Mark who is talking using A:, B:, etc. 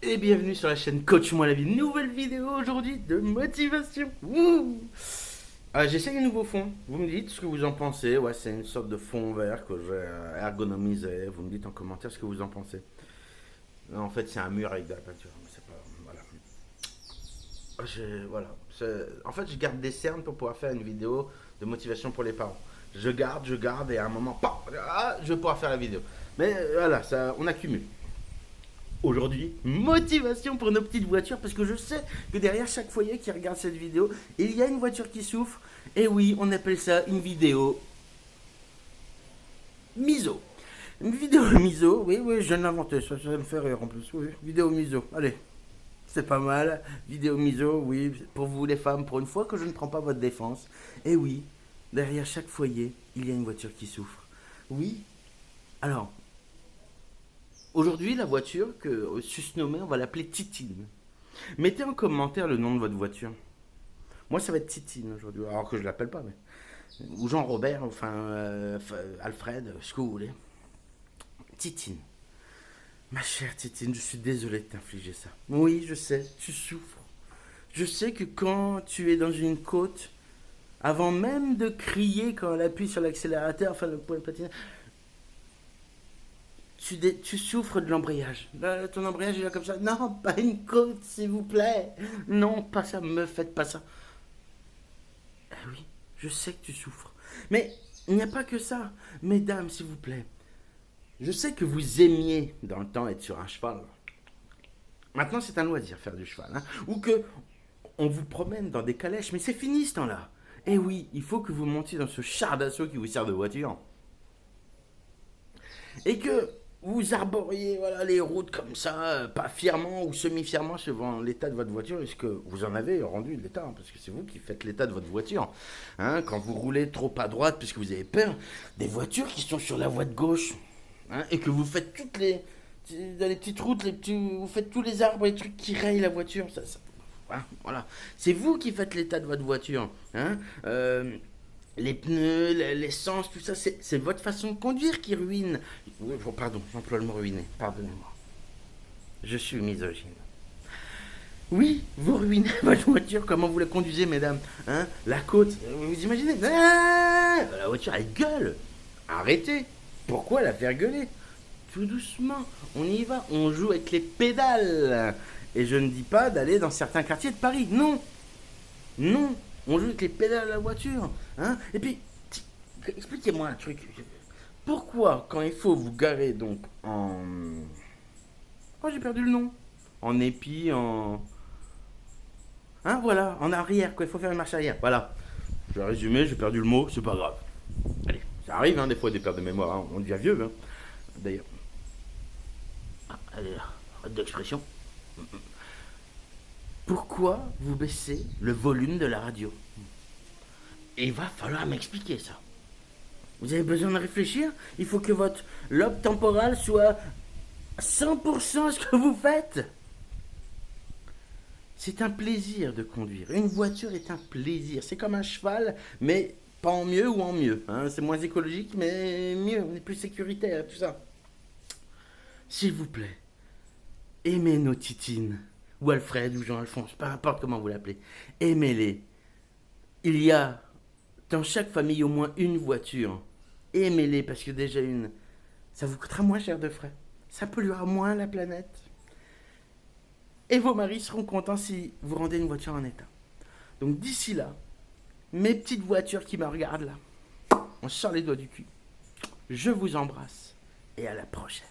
A: Et bienvenue sur la chaîne Coach-moi la vie. Nouvelle vidéo aujourd'hui de motivation. Wouh. J'essaye un nouveau fond. Vous me dites ce que vous en pensez. Ouais, c'est une sorte de fond vert que j'ai ergonomisé. Vous me dites en commentaire ce que vous en pensez. Non, en fait, c'est un mur avec de la peinture. Mais c'est pas. Voilà. Voilà. En fait, je garde des cernes pour pouvoir faire une vidéo de motivation pour les parents. Je garde et à un moment, je vais pouvoir faire la vidéo. Mais voilà, ça, on accumule. Aujourd'hui, motivation pour nos petites voitures, parce que je sais que derrière chaque foyer qui regarde cette vidéo, il y a une voiture qui souffre. Et oui, on appelle ça une vidéo miso. Une vidéo miso, oui, je viens de l'inventer, ça me fait rire en plus. Oui, vidéo miso, allez, c'est pas mal. Vidéo miso, oui, pour vous les femmes, pour une fois que je ne prends pas votre défense. Et oui, derrière chaque foyer, il y a une voiture qui souffre. Oui, alors, aujourd'hui, la voiture que susnommée, on va l'appeler Titine. Mettez en commentaire le nom de votre voiture. Moi, ça va être Titine aujourd'hui, alors que je l'appelle pas, mais. Ou Jean-Robert, enfin, Alfred, ce que vous voulez. Titine. Ma chère Titine, je suis désolé de t'infliger ça. Oui, je sais, tu souffres. Je sais que quand tu es dans une côte, avant même de crier quand elle appuie sur l'accélérateur, enfin le point de patinage, tu souffres de l'embrayage. Là, ton embrayage est là comme ça. Non, pas une côte, s'il vous plaît. Non, pas ça, me faites pas ça. Ah oui, je sais que tu souffres. Mais il n'y a pas que ça. Mesdames, s'il vous plaît. Je sais que vous aimiez dans le temps être sur un cheval. Maintenant, c'est un loisir faire du cheval. Hein. Ou que on vous promène dans des calèches, mais c'est fini ce temps-là. Eh oui, il faut que vous montiez dans ce char d'assaut qui vous sert de voiture. Et que vous arboriez voilà, les routes comme ça, pas fièrement ou semi-fièrement selon l'état de votre voiture. Est-ce que vous en avez rendu de l'état hein, parce que c'est vous qui faites l'état de votre voiture. Hein, quand vous roulez trop à droite puisque vous avez peur des voitures qui sont sur la voie de gauche. Hein, et que vous faites toutes les. Dans les petites routes, vous faites tous les arbres, les trucs qui rayent la voiture. Hein, voilà. C'est vous qui faites l'état de votre voiture. Hein, les pneus, l'essence, tout ça, c'est votre façon de conduire qui ruine. Pardon, j'emploie le mot ruiner, pardonnez-moi. Je suis misogyne. Oui, vous ruinez votre voiture, comment vous la conduisez, mesdames. Hein, la côte, vous imaginez la voiture, elle gueule. Arrêtez. Pourquoi la faire gueuler? Tout doucement, on y va, on joue avec les pédales. Et je ne dis pas d'aller dans certains quartiers de Paris, non. Non, on joue avec les pédales de la voiture. Hein. Et puis, expliquez-moi un truc. Pourquoi, quand il faut vous garer donc en... Oh, j'ai perdu le nom. En épi, en... Hein, voilà, en arrière, quoi. Il faut faire une marche arrière. Voilà. Je vais résumer, j'ai perdu le mot, c'est pas grave. Allez, ça arrive, hein, des fois, des pertes de mémoire. Hein. On devient vieux, hein. D'ailleurs. Ah, allez là, arrête d'expression. Pourquoi vous baissez le volume de la radio? Et il va falloir m'expliquer ça. Vous avez besoin de réfléchir. Il faut que votre lobe temporal soit 100% ce que vous faites. C'est un plaisir de conduire. Une voiture est un plaisir. C'est comme un cheval, mais pas en mieux ou en mieux. Hein. C'est moins écologique, mais mieux. On est plus sécuritaire, tout ça. S'il vous plaît, aimez nos titines. Ou Alfred, ou Jean-Alphonse, peu importe comment vous l'appelez. Aimez-les. Il y a dans chaque famille au moins une voiture. Aimez-les parce que déjà une, ça vous coûtera moins cher de frais. Ça polluera moins la planète. Et vos maris seront contents si vous rendez une voiture en état. Donc d'ici là, mes petites voitures qui me regardent là, on sort les doigts du cul. Je vous embrasse et à la prochaine.